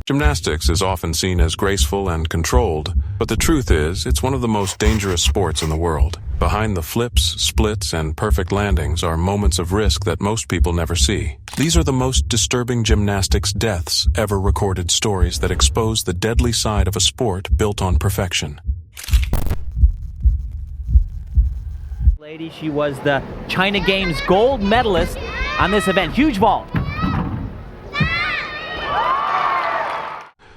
Gymnastics is often seen as graceful and controlled, but the truth is, it's one of the most dangerous sports in the world. Behind the flips, splits, and perfect landings are moments of risk that most people never see. These are the most disturbing gymnastics deaths ever recorded, stories that expose the deadly side of a sport built on perfection. Lady, she was the China Games gold medalist on this event. Huge vault.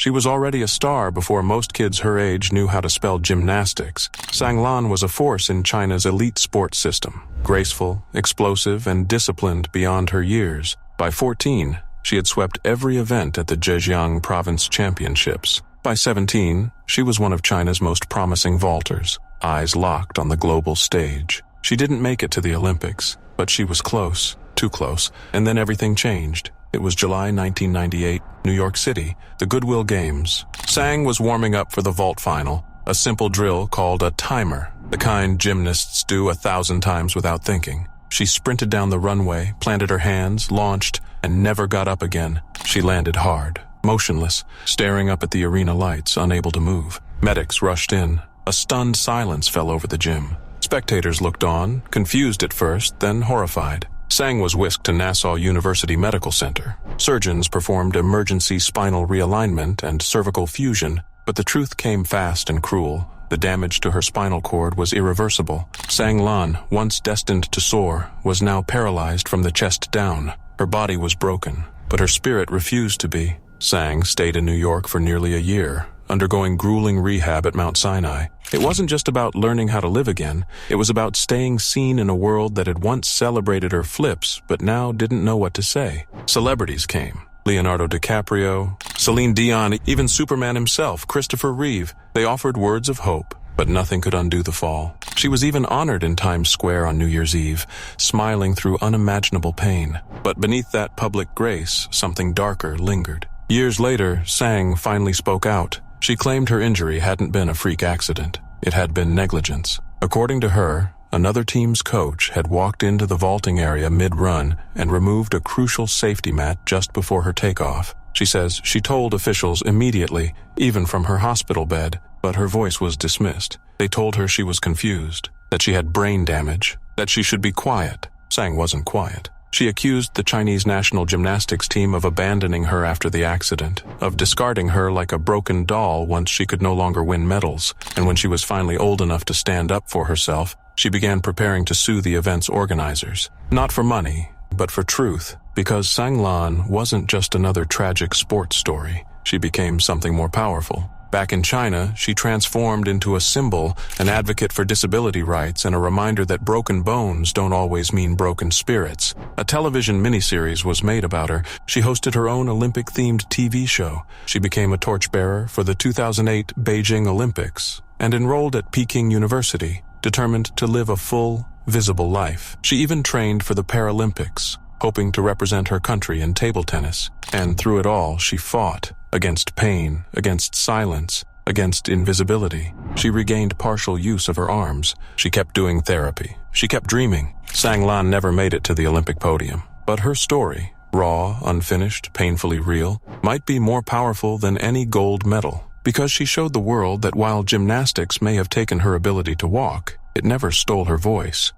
She was already a star before most kids her age knew how to spell gymnastics. Sang Lan was a force in China's elite sports system, graceful, explosive, and disciplined beyond her years. By 14, she had swept every event at the Zhejiang Province Championships. By 17, she was one of China's most promising vaulters, eyes locked on the global stage. She didn't make it to the Olympics, but she was close, too close, and then everything changed. It was July 1998, New York City, the Goodwill Games. Sang was warming up for the vault final, a simple drill called a timer, the kind gymnasts do 1,000 times without thinking. She sprinted down the runway, planted her hands, launched, and never got up again. She landed hard, motionless, staring up at the arena lights, unable to move. Medics rushed in. A stunned silence fell over the gym. Spectators looked on, confused at first, then horrified. Sang was whisked to Nassau University Medical Center. Surgeons performed emergency spinal realignment and cervical fusion, but the truth came fast and cruel. The damage to her spinal cord was irreversible. Sang Lan, once destined to soar, was now paralyzed from the chest down. Her body was broken, but her spirit refused to be. Sang stayed in New York for nearly a year, undergoing grueling rehab at Mount Sinai. It wasn't just about learning how to live again. It was about staying seen in a world that had once celebrated her flips, but now didn't know what to say. Celebrities came. Leonardo DiCaprio, Celine Dion, even Superman himself, Christopher Reeve. They offered words of hope, but nothing could undo the fall. She was even honored in Times Square on New Year's Eve, smiling through unimaginable pain. But beneath that public grace, something darker lingered. Years later, Sang finally spoke out. She claimed her injury hadn't been a freak accident. It had been negligence. According to her, another team's coach had walked into the vaulting area mid-run and removed a crucial safety mat just before her takeoff. She says she told officials immediately, even from her hospital bed, but her voice was dismissed. They told her she was confused, that she had brain damage, that she should be quiet. Sang wasn't quiet. She accused the Chinese national gymnastics team of abandoning her after the accident, of discarding her like a broken doll once she could no longer win medals. And when she was finally old enough to stand up for herself, she began preparing to sue the event's organizers. Not for money, but for truth, because Sang Lan wasn't just another tragic sports story. She became something more powerful. Back in China, she transformed into a symbol, an advocate for disability rights, and a reminder that broken bones don't always mean broken spirits. A television miniseries was made about her. She hosted her own Olympic-themed TV show. She became a torchbearer for the 2008 Beijing Olympics and enrolled at Peking University, determined to live a full, visible life. She even trained for the Paralympics, hoping to represent her country in table tennis. And through it all, she fought. Against pain, against silence, against invisibility. She regained partial use of her arms. She kept doing therapy. She kept dreaming. Sang Lan never made it to the Olympic podium. But her story, raw, unfinished, painfully real, might be more powerful than any gold medal. Because she showed the world that while gymnastics may have taken her ability to walk, it never stole her voice.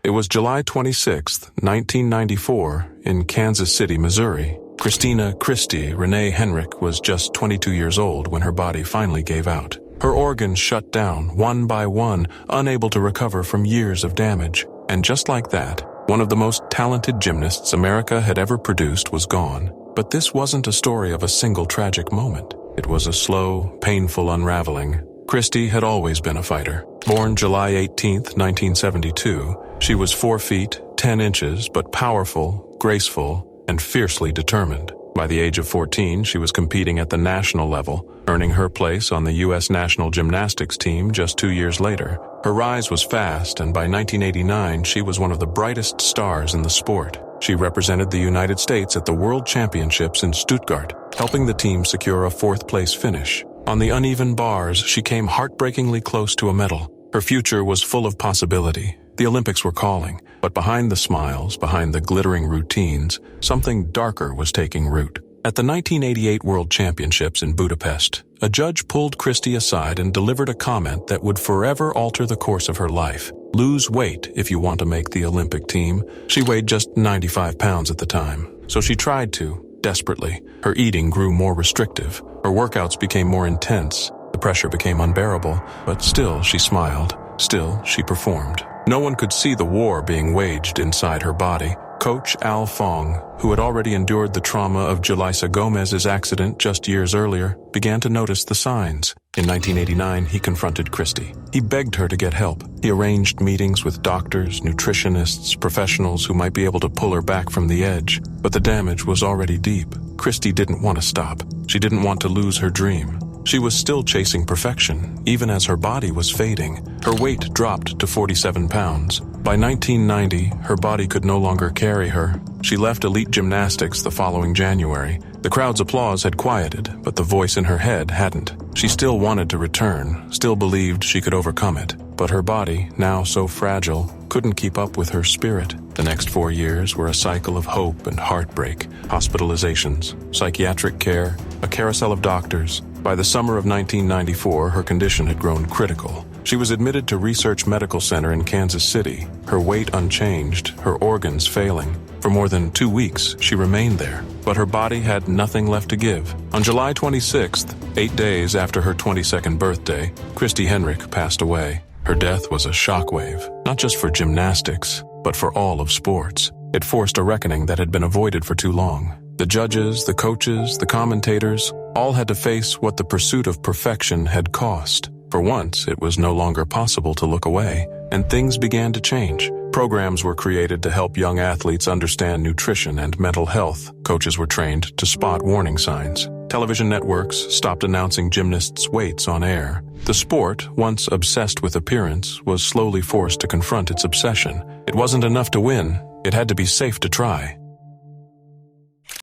It was July 26, 1994, in Kansas City, Missouri. Christina Christy Renee Henrich was just 22 years old when her body finally gave out. Her organs shut down, one by one, unable to recover from years of damage. And just like that, one of the most talented gymnasts America had ever produced was gone. But this wasn't a story of a single tragic moment. It was a slow, painful unraveling. Christy had always been a fighter. Born July 18, 1972, she was 4 feet, 10 inches, but powerful, graceful, and fiercely determined. By the age of 14, she was competing at the national level, earning her place on the U.S. national gymnastics team just 2 years later. Her rise was fast, and by 1989, she was one of the brightest stars in the sport. She represented the United States at the World Championships in Stuttgart, helping the team secure a 4th-place finish. On the uneven bars, she came heartbreakingly close to a medal. Her future was full of possibility. The Olympics were calling, but behind the smiles, behind the glittering routines, something darker was taking root. At the 1988 World Championships in Budapest, a judge pulled Christy aside and delivered a comment that would forever alter the course of her life. Lose weight if you want to make the Olympic team. She weighed just 95 pounds at the time, so she tried to, desperately. Her eating grew more restrictive. Her workouts became more intense. The pressure became unbearable, but still she smiled. Still she performed. No one could see the war being waged inside her body. Coach Al Fong, who had already endured the trauma of Jalisa Gomez's accident just years earlier, began to notice the signs. In 1989, he confronted Christy. He begged her to get help. He arranged meetings with doctors, nutritionists, professionals who might be able to pull her back from the edge. But the damage was already deep. Christy didn't want to stop. She didn't want to lose her dream. She was still chasing perfection, even as her body was fading. Her weight dropped to 47 pounds. By 1990, her body could no longer carry her. She left elite gymnastics the following January. The crowd's applause had quieted, but the voice in her head hadn't. She still wanted to return, still believed she could overcome it. But her body, now so fragile, couldn't keep up with her spirit. The next 4 years were a cycle of hope and heartbreak, hospitalizations, psychiatric care, a carousel of doctors. By the summer of 1994, her condition had grown critical. She was admitted to Research Medical Center in Kansas City, her weight unchanged, her organs failing. For more than 2 weeks, she remained there, but her body had nothing left to give. On July 26th, 8 days after her 22nd birthday, Christy Henrik passed away. Her death was a shockwave, not just for gymnastics, but for all of sports. It forced a reckoning that had been avoided for too long. The judges, the coaches, the commentators, all had to face what the pursuit of perfection had cost. For once, it was no longer possible to look away, and things began to change. Programs were created to help young athletes understand nutrition and mental health. Coaches were trained to spot warning signs. Television networks stopped announcing gymnasts' weights on air. The sport, once obsessed with appearance, was slowly forced to confront its obsession. It wasn't enough to win, it had to be safe to try.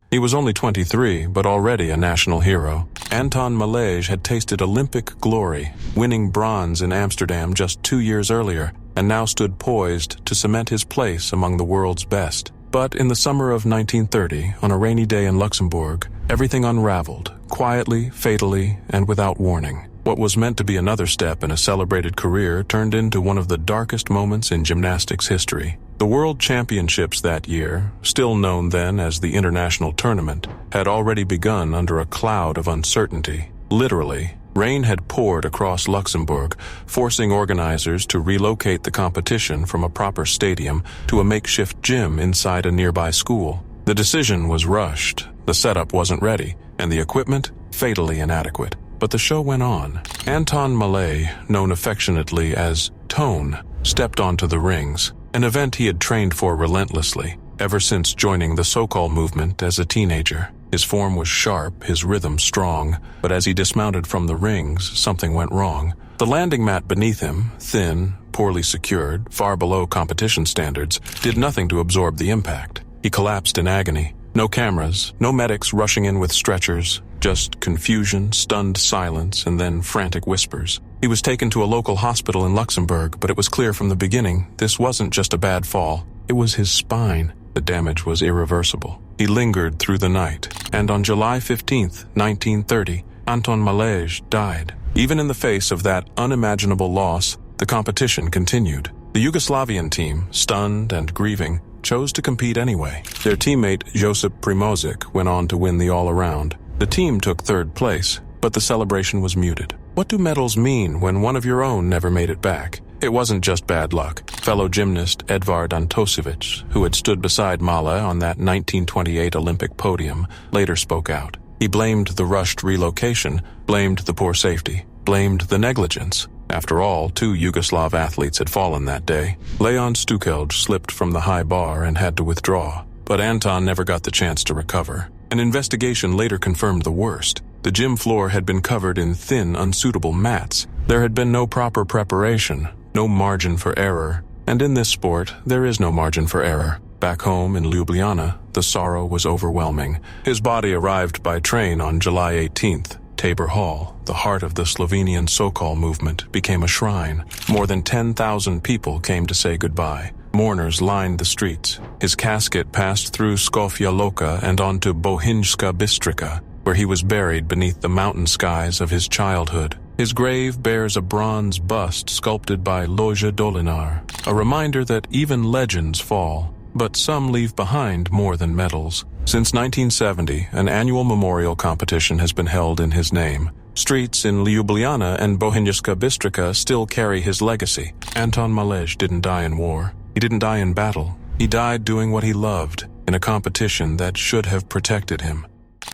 He was only 23, but already a national hero. Anton Mala had tasted Olympic glory, winning bronze in Amsterdam just 2 years earlier, and now stood poised to cement his place among the world's best. But in the summer of 1930, on a rainy day in Luxembourg, everything unraveled, quietly, fatally, and without warning. What was meant to be another step in a celebrated career turned into one of the darkest moments in gymnastics history. The World Championships that year, still known then as the International Tournament, had already begun under a cloud of uncertainty. Literally, rain had poured across Luxembourg, forcing organizers to relocate the competition from a proper stadium to a makeshift gym inside a nearby school. The decision was rushed, the setup wasn't ready, and the equipment fatally inadequate. But the show went on. Anton Mala, known affectionately as Tone, stepped onto the rings, an event he had trained for relentlessly, ever since joining the so-called movement as a teenager. His form was sharp, his rhythm strong, but as he dismounted from the rings, something went wrong. The landing mat beneath him, thin, poorly secured, far below competition standards, did nothing to absorb the impact. He collapsed in agony. No cameras, no medics rushing in with stretchers, just confusion, stunned silence, and then frantic whispers. He was taken to a local hospital in Luxembourg, but it was clear from the beginning this wasn't just a bad fall. It was his spine. The damage was irreversible. He lingered through the night, and on July 15th, 1930, Anton Mala died. Even in the face of that unimaginable loss, the competition continued. The Yugoslavian team, stunned and grieving, chose to compete anyway. Their teammate Josip Primožić went on to win the all-around. The team took third place, but the celebration was muted. What do medals mean when one of your own never made it back? It wasn't just bad luck. Fellow gymnast Edvard Antošević, who had stood beside Mala on that 1928 Olympic podium, later spoke out. He blamed the rushed relocation, blamed the poor safety, blamed the negligence. After all, 2 Yugoslav athletes had fallen that day. Leon Stukelj slipped from the high bar and had to withdraw, but Anton never got the chance to recover. An investigation later confirmed the worst. The gym floor had been covered in thin, unsuitable mats. There had been no proper preparation, no margin for error. And in this sport, there is no margin for error. Back home in Ljubljana, the sorrow was overwhelming. His body arrived by train on July 18th. Tabor Hall, the heart of the Slovenian Sokol movement, became a shrine. More than 10,000 people came to say goodbye. Mourners lined the streets. His casket passed through Skofia Loka and onto Bohinjska Bystrica, where he was buried beneath the mountain skies of his childhood. His grave bears a bronze bust sculpted by Loja Dolinar, a reminder that even legends fall, but some leave behind more than medals. Since 1970, an annual memorial competition has been held in his name. Streets in Ljubljana and Bohinjska Bystrica still carry his legacy. Anton Mala didn't die in war. He didn't die in battle. He died doing what he loved, in a competition that should have protected him.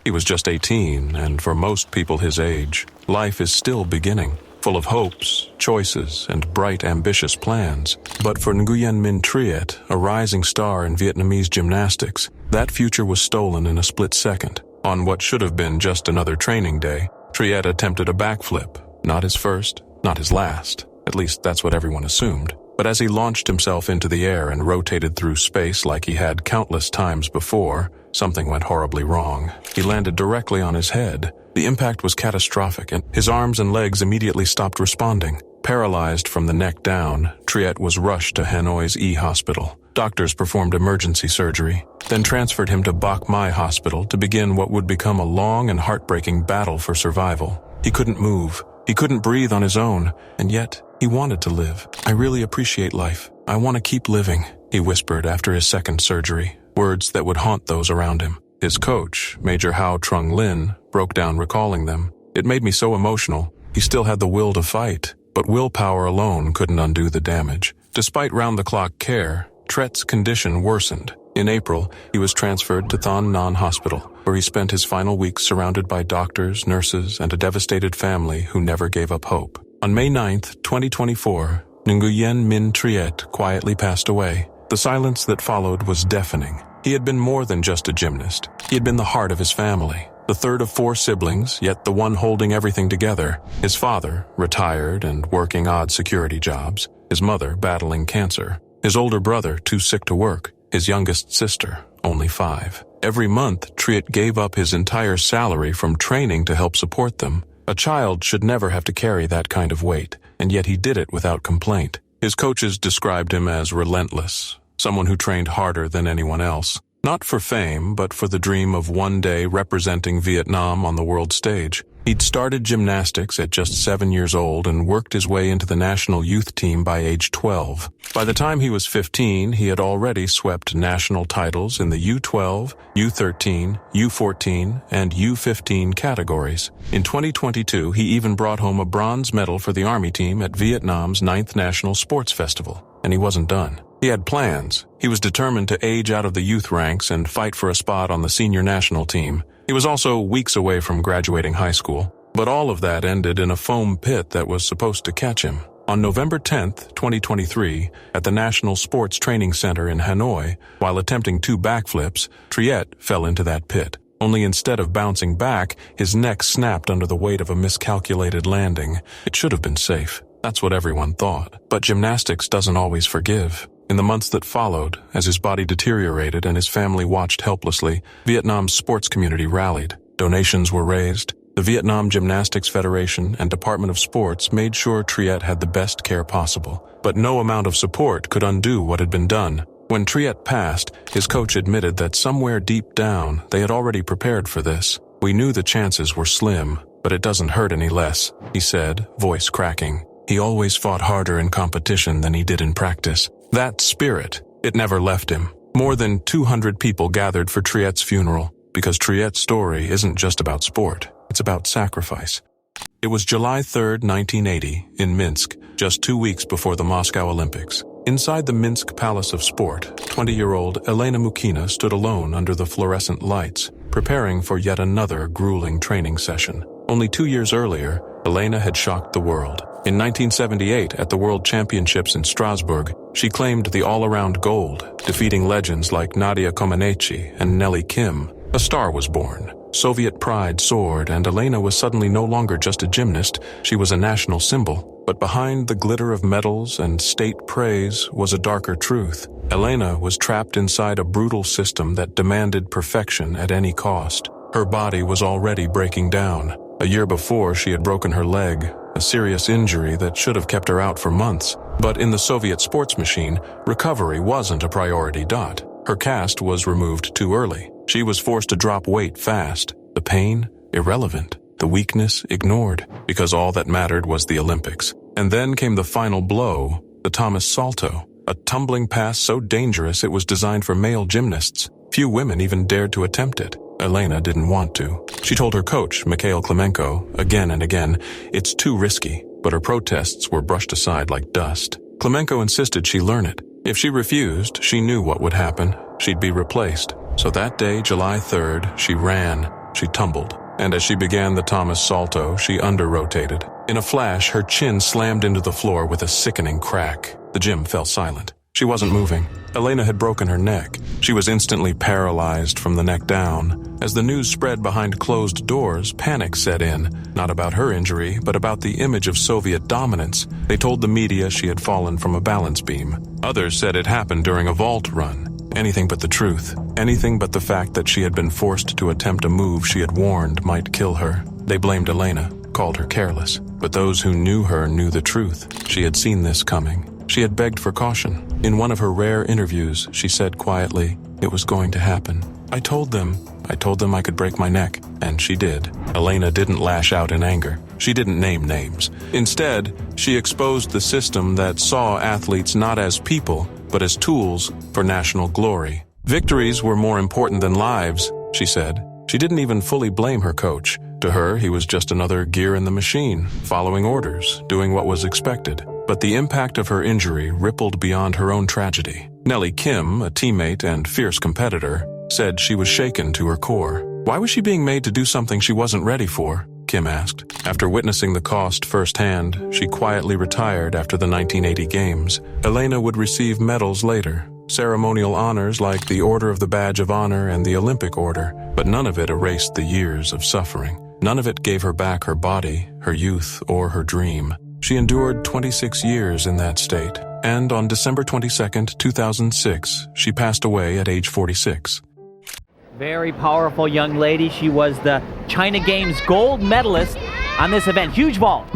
He was just 18, and for most people his age, life is still beginning, full of hopes, choices, and bright, ambitious plans. But for Nuan Min Triet, a rising star in Vietnamese gymnastics, that future was stolen in a split second. On what should have been just another training day, Triet attempted a backflip. Not his first, not his last. At least that's what everyone assumed. But as he launched himself into the air and rotated through space like he had countless times before, something went horribly wrong. He landed directly on his head. The impact was catastrophic, and his arms and legs immediately stopped responding. Paralyzed from the neck down, Triet was rushed to Hanoi's E Hospital. Doctors performed emergency surgery, then transferred him to Bach Mai Hospital to begin what would become a long and heartbreaking battle for survival. He couldn't move. He couldn't breathe on his own, and yet he wanted to live. "I really appreciate life. I want to keep living," he whispered after his second surgery, words that would haunt those around him. His coach, Major Hao Trung Lin, broke down recalling them. "It made me so emotional. He still had the will to fight, but willpower alone couldn't undo the damage." Despite round-the-clock care, Triet's condition worsened. In April, he was transferred to Thanh Nan Hospital, where he spent his final weeks surrounded by doctors, nurses, and a devastated family who never gave up hope. On May 9th, 2024, Nuan Min Triet quietly passed away. The silence that followed was deafening. He had been more than just a gymnast. He had been the heart of his family, the third of 4 siblings, yet the one holding everything together. His father, retired and working odd security jobs. His mother, battling cancer. His older brother, too sick to work. His youngest sister, only 5. Every month, Triet gave up his entire salary from training to help support them. A child should never have to carry that kind of weight, and yet he did it without complaint. His coaches described him as relentless, someone who trained harder than anyone else. Not for fame, but for the dream of one day representing Vietnam on the world stage. He'd started gymnastics at just 7 years old and worked his way into the national youth team by age 12. By the time he was 15, he had already swept national titles in the U12, U13, U14, and U15 categories. In 2022, he even brought home a bronze medal for the Army team at Vietnam's 9th National Sports Festival. And he wasn't done. He had plans. He was determined to age out of the youth ranks and fight for a spot on the senior national team. He was also weeks away from graduating high school. But all of that ended in a foam pit that was supposed to catch him. On November 10th, 2023, at the National Sports Training Center in Hanoi, while attempting 2 backflips, Triet fell into that pit. Only instead of bouncing back, his neck snapped under the weight of a miscalculated landing. It should have been safe. That's what everyone thought. But gymnastics doesn't always forgive. In the months that followed, as his body deteriorated and his family watched helplessly, Vietnam's sports community rallied. Donations were raised. The Vietnam Gymnastics Federation and Department of Sports made sure Triet had the best care possible. But no amount of support could undo what had been done. When Triet passed, his coach admitted that somewhere deep down, they had already prepared for this. "We knew the chances were slim, but it doesn't hurt any less," he said, voice cracking. He always fought harder in competition than he did in practice. That spirit, it never left him. More than 200 people gathered for Triet's funeral, because Triet's story isn't just about sport, it's about sacrifice. It was July 3rd, 1980, in Minsk, just 2 weeks before the Moscow Olympics. Inside the Minsk Palace of Sport, 20-year-old Elena Mukina stood alone under the fluorescent lights, preparing for yet another grueling training session. Only 2 years earlier, Elena had shocked the world. In 1978, at the World Championships in Strasbourg, she claimed the all-around gold, defeating legends like Nadia Comaneci and Nelly Kim. A star was born. Soviet pride soared, and Elena was suddenly no longer just a gymnast, she was a national symbol. But behind the glitter of medals and state praise was a darker truth. Elena was trapped inside a brutal system that demanded perfection at any cost. Her body was already breaking down. A year before, she had broken her leg, a serious injury that should have kept her out for months. But in the Soviet sports machine, recovery wasn't a priority. Her cast was removed too early. She was forced to drop weight fast. The pain, irrelevant. The weakness, ignored, because all that mattered was the Olympics. And then came the final blow, the Thomas Salto, a tumbling pass so dangerous it was designed for male gymnasts. Few women even dared to attempt it. Elena didn't want to. She told her coach, Mikhail Klemenko, again and again, it's too risky, but her protests were brushed aside like dust. Klemenko insisted she learn it. If she refused, she knew what would happen. She'd be replaced. So that day, July 3rd, she ran, she tumbled, and as she began the Thomas Salto, she under-rotated. In a flash, her chin slammed into the floor with a sickening crack. The gym fell silent. She wasn't moving. Elena had broken her neck. She was instantly paralyzed from the neck down. As the news spread behind closed doors, panic set in, not about her injury, but about the image of Soviet dominance. They told the media she had fallen from a balance beam. Others said it happened during a vault run. Anything but the truth. Anything but the fact that she had been forced to attempt a move she had warned might kill her. They blamed Elena, called her careless. But those who knew her knew the truth. She had seen this coming. She had begged for caution. In one of her rare interviews, she said quietly, it was going to happen. I told them I could break my neck, and she did. Elena didn't lash out in anger. She didn't name names. Instead, she exposed the system that saw athletes not as people, but as tools for national glory. Victories were more important than lives, she said. She didn't even fully blame her coach. To her, he was just another gear in the machine, following orders, doing what was expected. But the impact of her injury rippled beyond her own tragedy. Nellie Kim, a teammate and fierce competitor, said she was shaken to her core. Why was she being made to do something she wasn't ready for? Kim asked. After witnessing the cost firsthand, she quietly retired after the 1980 Games. Elena would receive medals later, ceremonial honors like the Order of the Badge of Honor and the Olympic Order, but none of it erased the years of suffering. None of it gave her back her body, her youth, or her dream. She endured 26 years in that state, and on December 22, 2006, she passed away at age 46. Very powerful young lady. She was the China Games gold medalist on this event. Huge vault.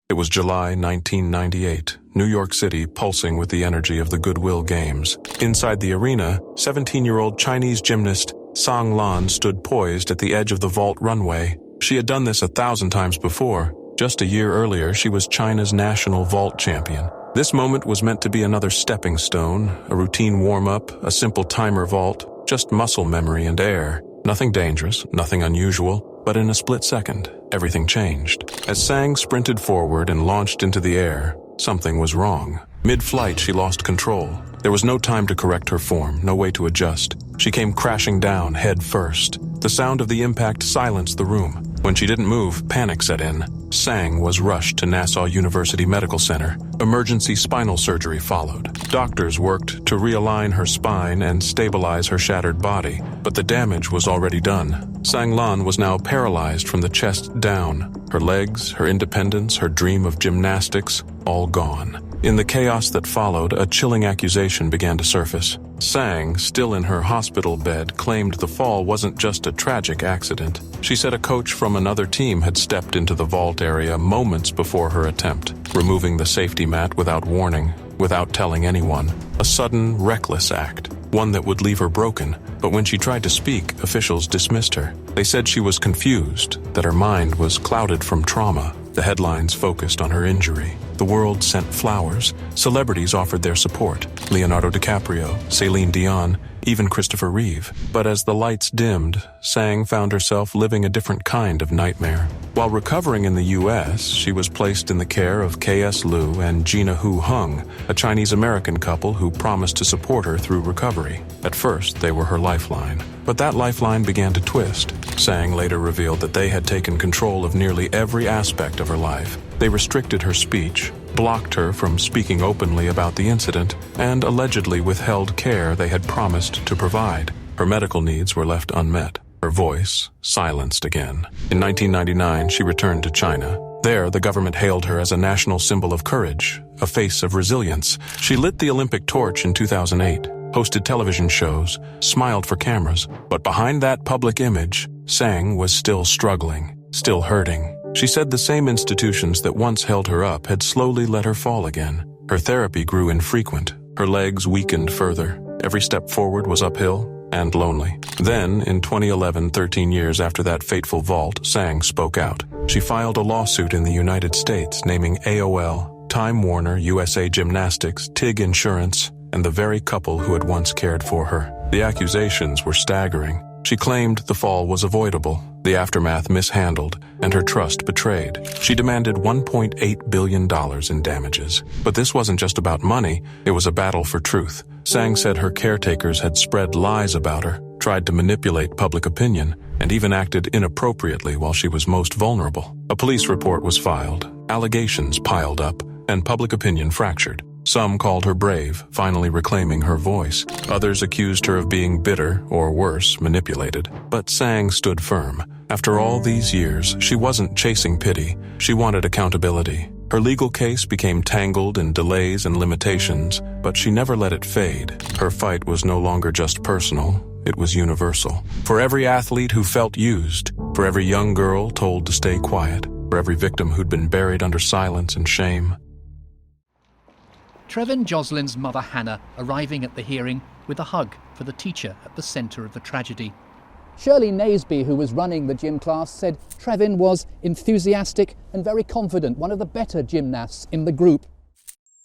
It was July 1998, New York City pulsing with the energy of the Goodwill Games. Inside the arena, 17-year-old Chinese gymnast Sang Lan stood poised at the edge of the vault runway. She had done this 1,000 times before. Just a year earlier, she was China's national vault champion. This moment was meant to be another stepping stone, a routine warm-up, a simple timer vault, just muscle memory and air. Nothing dangerous, nothing unusual, but in a split second, everything changed. As Sang sprinted forward and launched into the air, something was wrong. Mid-flight, she lost control. There was no time to correct her form, no way to adjust. She came crashing down, head first. The sound of the impact silenced the room. When she didn't move, panic set in. Sang was rushed to Nassau University Medical Center. Emergency spinal surgery followed. Doctors worked to realign her spine and stabilize her shattered body, but the damage was already done. Sang Lan was now paralyzed from the chest down. Her legs, her independence, her dream of gymnastics, all gone. In the chaos that followed, a chilling accusation began to surface. Sang, still in her hospital bed, claimed the fall wasn't just a tragic accident. She said a coach from another team had stepped into the vault area moments before her attempt, removing the safety mat without warning, without telling anyone. A sudden, reckless act, one that would leave her broken. But when she tried to speak, officials dismissed her. They said she was confused, that her mind was clouded from trauma. The headlines focused on her injury. The world sent flowers. Celebrities offered their support. Leonardo DiCaprio, Celine Dion, even Christopher Reeve. But as the lights dimmed, Sang found herself living a different kind of nightmare. While recovering in the U.S., she was placed in the care of K.S. Liu and Gina Hu Hung, a Chinese-American couple who promised to support her through recovery. At first, they were her lifeline. But that lifeline began to twist. Sang later revealed that they had taken control of nearly every aspect of her life. They restricted her speech, blocked her from speaking openly about the incident, and allegedly withheld care they had promised to provide. Her medical needs were left unmet. Her voice silenced again. In 1999, she returned to China. There, the government hailed her as a national symbol of courage, a face of resilience. She lit the Olympic torch in 2008, hosted television shows, smiled for cameras. But behind that public image, Sang was still struggling, still hurting. She said the same institutions that once held her up had slowly let her fall again. Her therapy grew infrequent. Her legs weakened further. Every step forward was uphill and lonely. Then, in 2011, 13 years after that fateful vault, Sang spoke out. She filed a lawsuit in the United States naming AOL, Time Warner, USA Gymnastics, TIG Insurance, and the very couple who had once cared for her. The accusations were staggering. She claimed the fall was avoidable, the aftermath mishandled, and her trust betrayed. She demanded $1.8 billion in damages. But this wasn't just about money, it was a battle for truth. Sang said her caretakers had spread lies about her, tried to manipulate public opinion, and even acted inappropriately while she was most vulnerable. A police report was filed, allegations piled up, and public opinion fractured. Some called her brave, finally reclaiming her voice. Others accused her of being bitter, or worse, manipulated. But Sang stood firm. After all these years, she wasn't chasing pity. She wanted accountability. Her legal case became tangled in delays and limitations, but she never let it fade. Her fight was no longer just personal, it was universal. For every athlete who felt used, for every young girl told to stay quiet, for every victim who'd been buried under silence and shame. Trevin Joslin's mother Hannah arriving at the hearing with a hug for the teacher at the centre of the tragedy. Shirley Naseby, who was running the gym class, said Trevin was enthusiastic and very confident, one of the better gymnasts in the group.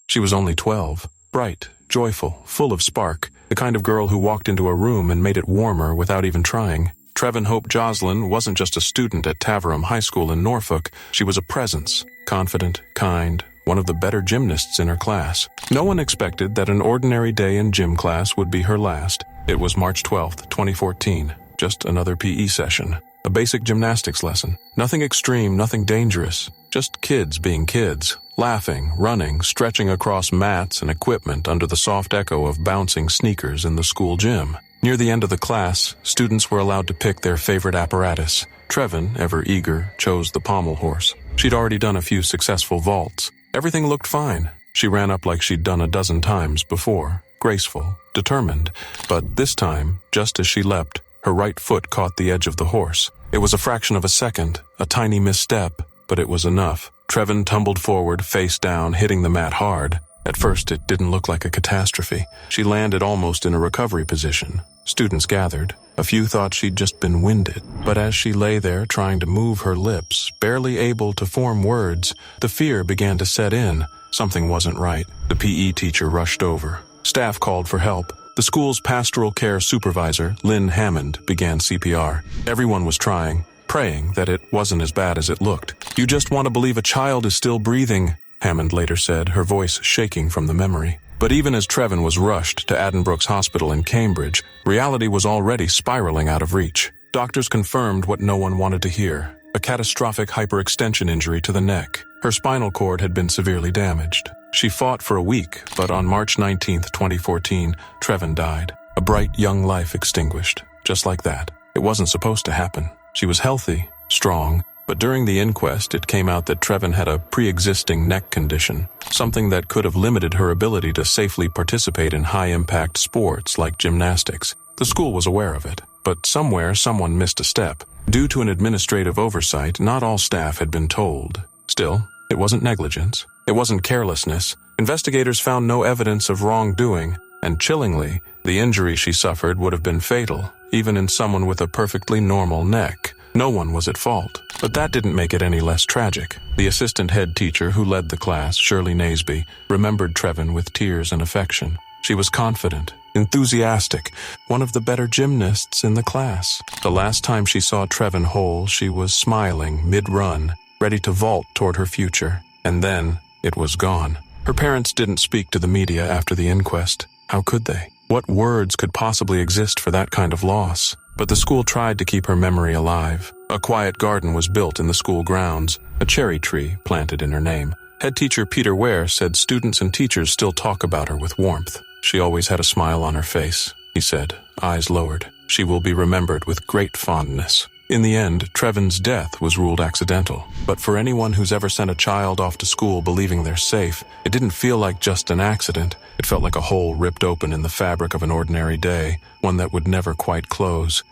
She was only 12, bright, joyful, full of spark, the kind of girl who walked into a room and made it warmer without even trying. Trevin Hope Joslin wasn't just a student at Taverham High School in Norfolk, she was a presence, confident, kind, one of the better gymnasts in her class. No one expected that an ordinary day in gym class would be her last. It was March 12th, 2014, just another PE session, a basic gymnastics lesson. Nothing extreme, nothing dangerous, just kids being kids, laughing, running, stretching across mats and equipment under the soft echo of bouncing sneakers in the school gym. Near the end of the class, students were allowed to pick their favorite apparatus. Trevin, ever eager, chose the pommel horse. She'd already done a few successful vaults. Everything looked fine. She ran up like she'd done a dozen times before, graceful, determined. But this time, just as she leapt, her right foot caught the edge of the horse. It was a fraction of a second, a tiny misstep, but it was enough. Trevin tumbled forward, face down, hitting the mat hard. At first, it didn't look like a catastrophe. She landed almost in a recovery position. Students gathered. A few thought she'd just been winded. But as she lay there trying to move her lips, barely able to form words, the fear began to set in. Something wasn't right. The PE teacher rushed over. Staff called for help. The school's pastoral care supervisor, Lynn Hammond, began CPR. Everyone was trying, praying that it wasn't as bad as it looked. "You just want to believe a child is still breathing," Hammond later said, her voice shaking from the memory. But even as Trevin was rushed to Addenbrooke's Hospital in Cambridge, reality was already spiraling out of reach. Doctors confirmed what no one wanted to hear: a catastrophic hyperextension injury to the neck. Her spinal cord had been severely damaged. She fought for a week, but on March 19, 2014, Trevin died. A bright young life extinguished, just like that. It wasn't supposed to happen. She was healthy, strong, but during the inquest, it came out that Trevin had a pre-existing neck condition, something that could have limited her ability to safely participate in high-impact sports like gymnastics. The school was aware of it, but somewhere someone missed a step. Due to an administrative oversight, not all staff had been told. Still, it wasn't negligence. It wasn't carelessness. Investigators found no evidence of wrongdoing, and chillingly, the injury she suffered would have been fatal, even in someone with a perfectly normal neck. No one was at fault. But that didn't make it any less tragic. The assistant head teacher who led the class, Shirley Naseby, remembered Trevin with tears and affection. She was confident, enthusiastic, one of the better gymnasts in the class. The last time she saw Trevin whole, she was smiling mid-run, ready to vault toward her future. And then, it was gone. Her parents didn't speak to the media after the inquest. How could they? What words could possibly exist for that kind of loss? But the school tried to keep her memory alive. A quiet garden was built in the school grounds, a cherry tree planted in her name. Head teacher Peter Ware said students and teachers still talk about her with warmth. "She always had a smile on her face," he said, eyes lowered. "She will be remembered with great fondness." In the end, Trevin's death was ruled accidental. But for anyone who's ever sent a child off to school believing they're safe, it didn't feel like just an accident. It felt like a hole ripped open in the fabric of an ordinary day, one that would never quite close.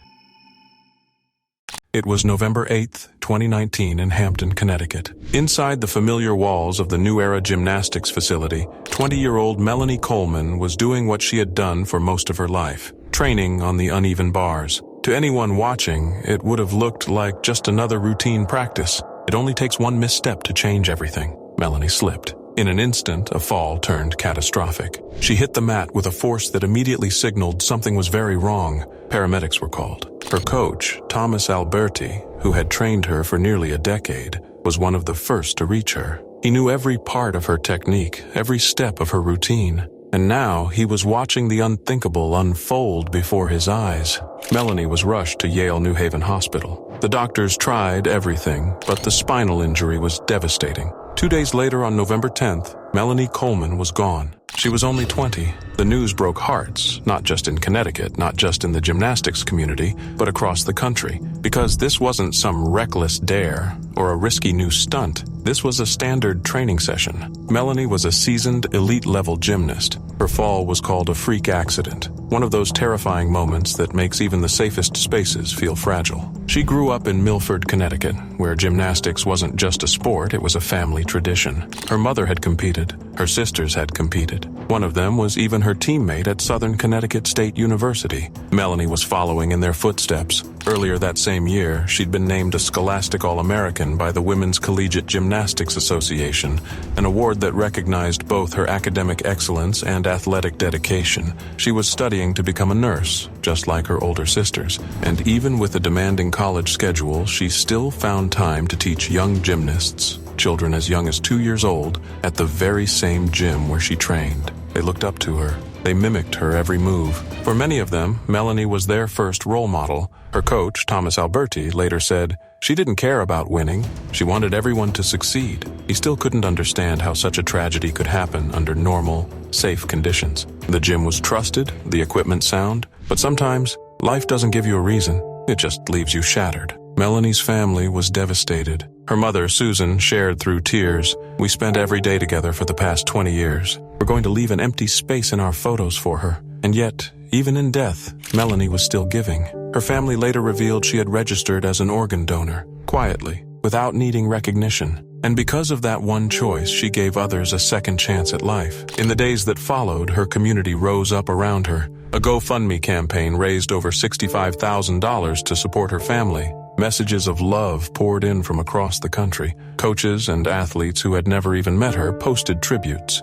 It was November 8, 2019 in Hampton, Connecticut. Inside the familiar walls of the New Era Gymnastics facility, 20-year-old Melanie Coleman was doing what she had done for most of her life, training on the uneven bars. To anyone watching, it would have looked like just another routine practice. It only takes one misstep to change everything. Melanie slipped. In an instant, a fall turned catastrophic. She hit the mat with a force that immediately signaled something was very wrong. Paramedics were called. Her coach, Thomas Alberti, who had trained her for nearly a decade, was one of the first to reach her. He knew every part of her technique, every step of her routine. And now he was watching the unthinkable unfold before his eyes. Melanie was rushed to Yale New Haven Hospital. The doctors tried everything, but the spinal injury was devastating. 2 days later, on November 10th, Melanie Coleman was gone. She was only 20. The news broke hearts, not just in Connecticut, not just in the gymnastics community, but across the country. Because this wasn't some reckless dare or a risky new stunt. This was a standard training session. Melanie was a seasoned, elite-level gymnast. Her fall was called a freak accident, one of those terrifying moments that makes even the safest spaces feel fragile. She grew up in Milford, Connecticut, where gymnastics wasn't just a sport, it was a family tradition. Her mother had competed. Her sisters had competed. One of them was even her teammate at Southern Connecticut State University. Melanie was following in their footsteps. Earlier that same year, she'd been named a Scholastic All-American by the Women's Collegiate Gymnastics Association, an award that recognized both her academic excellence and athletic dedication. She was studying to become a nurse, just like her older sisters, and even with a demanding college schedule, she still found time to teach young gymnasts, children as young as 2 years old, at the very same gym where she trained. They looked up to her. They mimicked her every move. For many of them, Melanie was their first role model. Her coach, Thomas Alberti, later said, "She didn't care about winning. She wanted everyone to succeed." He still couldn't understand how such a tragedy could happen under normal, safe conditions. The gym was trusted, the equipment sound, but sometimes life doesn't give you a reason. It just leaves you shattered. Melanie's family was devastated. Her mother, Susan, shared through tears, "We spent every day together for the past 20 years. We're going to leave an empty space in our photos for her." And yet, even in death, Melanie was still giving. Her family later revealed she had registered as an organ donor, quietly, without needing recognition. And because of that one choice, she gave others a second chance at life. In the days that followed, her community rose up around her. A GoFundMe campaign raised over $65,000 to support her family. Messages of love poured in from across the country. Coaches and athletes who had never even met her posted tributes.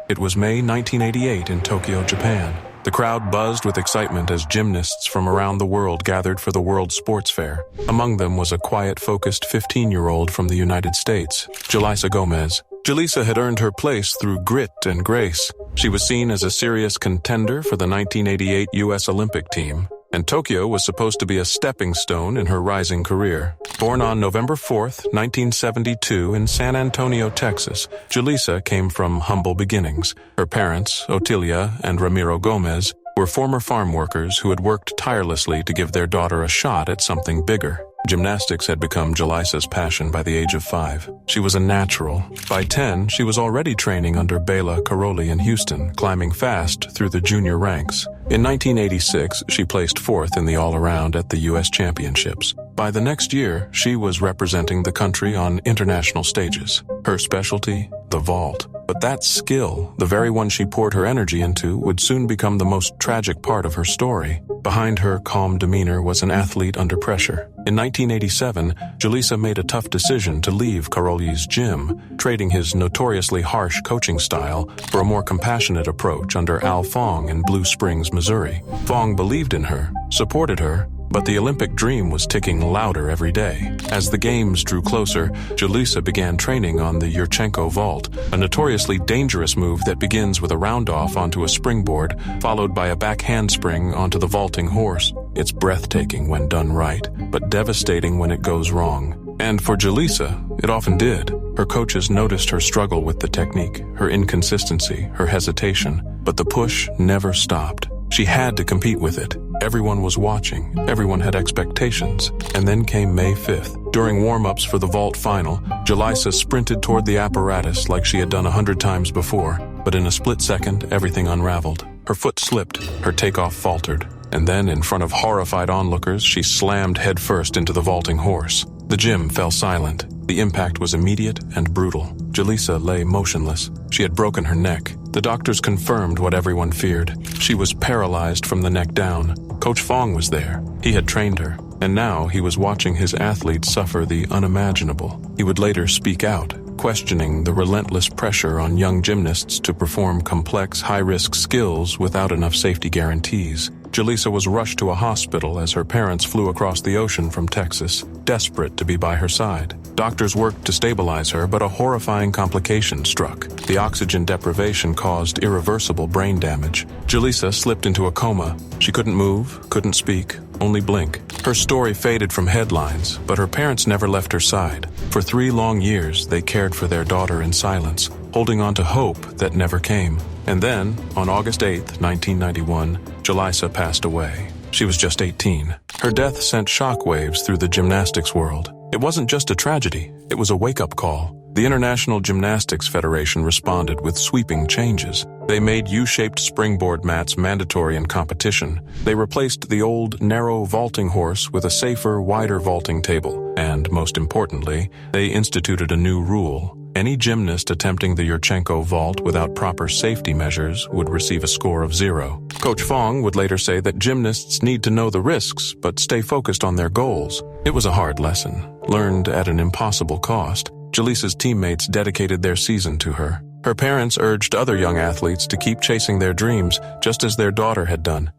It was May 1988 in Tokyo, Japan. The crowd buzzed with excitement as gymnasts from around the world gathered for the World Sports Fair. Among them was a quiet, focused 15-year-old from the United States, Jalisa Gomez. Jalisa had earned her place through grit and grace. She was seen as a serious contender for the 1988 U.S. Olympic team, and Tokyo was supposed to be a stepping stone in her rising career. Born on November 4th, 1972 in San Antonio, Texas, Jalisa came from humble beginnings. Her parents, Otilia and Ramiro Gomez, were former farm workers who had worked tirelessly to give their daughter a shot at something bigger. Gymnastics had become Jalisa's passion by the age of 5. She was a natural. By 10, she was already training under Bela Karolyi in Houston, climbing fast through the junior ranks. In 1986, she placed 4th in the all-around at the U.S. Championships. By the next year, she was representing the country on international stages. Her specialty, the vault. But that skill, the very one she poured her energy into, would soon become the most tragic part of her story. Behind her calm demeanor was an athlete under pressure. In 1987, Jalisa made a tough decision to leave Karolyi's gym, trading his notoriously harsh coaching style for a more compassionate approach under Al Fong in Blue Springs, Missouri. Fong believed in her, supported her, but the Olympic dream was ticking louder every day. As the games drew closer, Jalisa began training on the Yurchenko vault, a notoriously dangerous move that begins with a round-off onto a springboard, followed by a back handspring onto the vaulting horse. It's breathtaking when done right, but devastating when it goes wrong. And for Jalisa, it often did. Her coaches noticed her struggle with the technique, her inconsistency, her hesitation, but the push never stopped. She had to compete with it. Everyone was watching. Everyone had expectations. And then came May 5th. During warm-ups for the vault final, Jalisa sprinted toward the apparatus like she had done 100 times before. But in a split second, everything unraveled. Her foot slipped. Her takeoff faltered. and then, in front of horrified onlookers, she slammed headfirst into the vaulting horse. The gym fell silent. The impact was immediate and brutal. Jalisa lay motionless. She had broken her neck. The doctors confirmed what everyone feared. She was paralyzed from the neck down. Coach Fong was there. He had trained her, and now he was watching his athletes suffer the unimaginable. He would later speak out, questioning the relentless pressure on young gymnasts to perform complex, high-risk skills without enough safety guarantees. Jalisa was rushed to a hospital as her parents flew across the ocean from Texas, desperate to be by her side. Doctors worked to stabilize her, but a horrifying complication struck. The oxygen deprivation caused irreversible brain damage. Jalisa slipped into a coma. She couldn't move, couldn't speak, only blink. Her story faded from headlines, but her parents never left her side. For 3 long years, they cared for their daughter in silence, holding on to hope that never came. And then, on August 8, 1991, Jalisa passed away. She was just 18. Her death sent shockwaves through the gymnastics world. It wasn't just a tragedy, it was a wake-up call. The International Gymnastics Federation responded with sweeping changes. They made U-shaped springboard mats mandatory in competition. They replaced the old, narrow vaulting horse with a safer, wider vaulting table. And, most importantly, they instituted a new rule. Any gymnast attempting the Yurchenko vault without proper safety measures would receive a score of 0. Coach Fong would later say that gymnasts need to know the risks, but stay focused on their goals. It was a hard lesson, learned at an impossible cost. Jalisa's teammates dedicated their season to her. Her parents urged other young athletes to keep chasing their dreams, just as their daughter had done.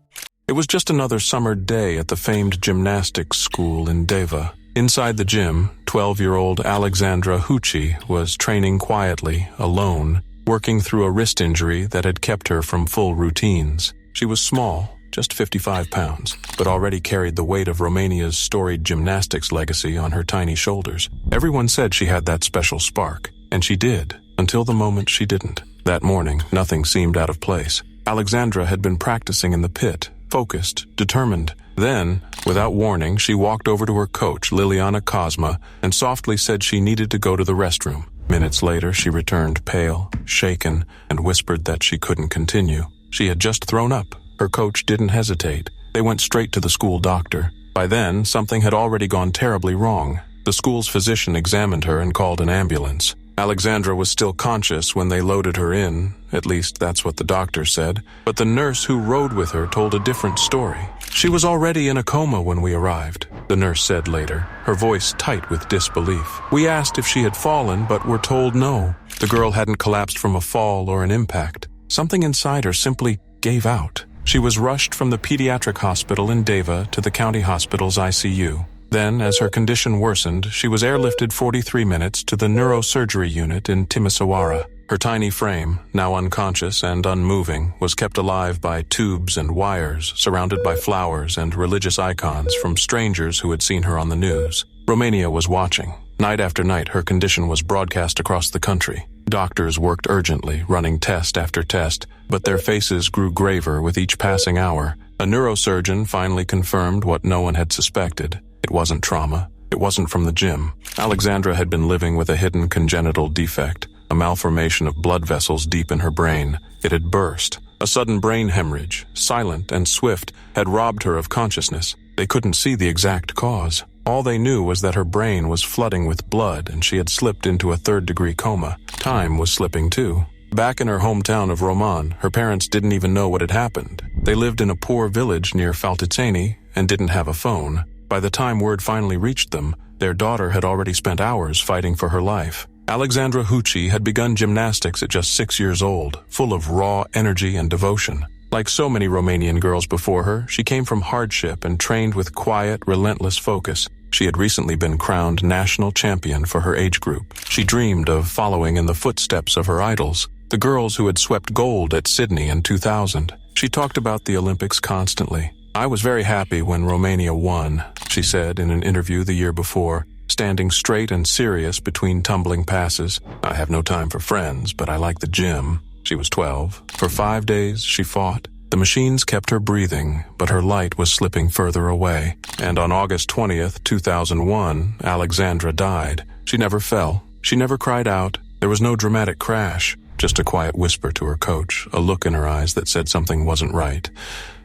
It was just another summer day at the famed gymnastics school in Deva. Inside the gym, 12-year-old Alexandra Hooi was training quietly, alone, working through a wrist injury that had kept her from full routines. She was small, just 55 pounds, but already carried the weight of Romania's storied gymnastics legacy on her tiny shoulders. Everyone said she had that special spark, and she did, until the moment she didn't. That morning, nothing seemed out of place. Alexandra had been practicing in the pit, focused, determined. Then, without warning, she walked over to her coach, Liliana Kozma, and softly said she needed to go to the restroom. Minutes later, she returned pale, shaken, and whispered that she couldn't continue. She had just thrown up. Her coach didn't hesitate. They went straight to the school doctor. By then, something had already gone terribly wrong. The school's physician examined her and called an ambulance. Alexandra was still conscious when they loaded her in, at least that's what the doctor said, but the nurse who rode with her told a different story. She was already in a coma when we arrived, the nurse said later, her voice tight with disbelief. We asked if she had fallen, but were told no. The girl hadn't collapsed from a fall or an impact. Something inside her simply gave out. She was rushed from the pediatric hospital in Deva to the county hospital's ICU. Then, as her condition worsened, she was airlifted 43 minutes to the neurosurgery unit in Timisoara. Her tiny frame, now unconscious and unmoving, was kept alive by tubes and wires, surrounded by flowers and religious icons from strangers who had seen her on the news. Romania was watching. Night after night, her condition was broadcast across the country. Doctors worked urgently, running test after test, but their faces grew graver with each passing hour. A neurosurgeon finally confirmed what no one had suspected. It wasn't trauma. It wasn't from the gym. Alexandra had been living with a hidden congenital defect, a malformation of blood vessels deep in her brain. It had burst. A sudden brain hemorrhage, silent and swift, had robbed her of consciousness. They couldn't see the exact cause. All they knew was that her brain was flooding with blood and she had slipped into a third-degree coma. Time was slipping too. Back in her hometown of Roman, her parents didn't even know what had happened. They lived in a poor village near Faltiteni and didn't have a phone. By the time word finally reached them, their daughter had already spent hours fighting for her life. Alexandra Hooi had begun gymnastics at just 6 years old, full of raw energy and devotion. Like so many Romanian girls before her, she came from hardship and trained with quiet, relentless focus. She had recently been crowned national champion for her age group. She dreamed of following in the footsteps of her idols, the girls who had swept gold at Sydney in 2000. She talked about the Olympics constantly. I was very happy when Romania won, she said in an interview the year before, standing straight and serious between tumbling passes. I have no time for friends, but I like the gym. She was 12. For 5 days, she fought. The machines kept her breathing, but her light was slipping further away. And on August 20th, 2001, Alexandra died. She never fell. She never cried out. There was no dramatic crash, just a quiet whisper to her coach, a look in her eyes that said something wasn't right,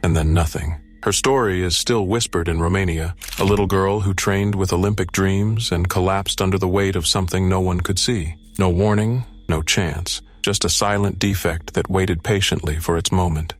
and then nothing. Her story is still whispered in Romania, a little girl who trained with Olympic dreams and collapsed under the weight of something no one could see. No warning, no chance, just a silent defect that waited patiently for its moment.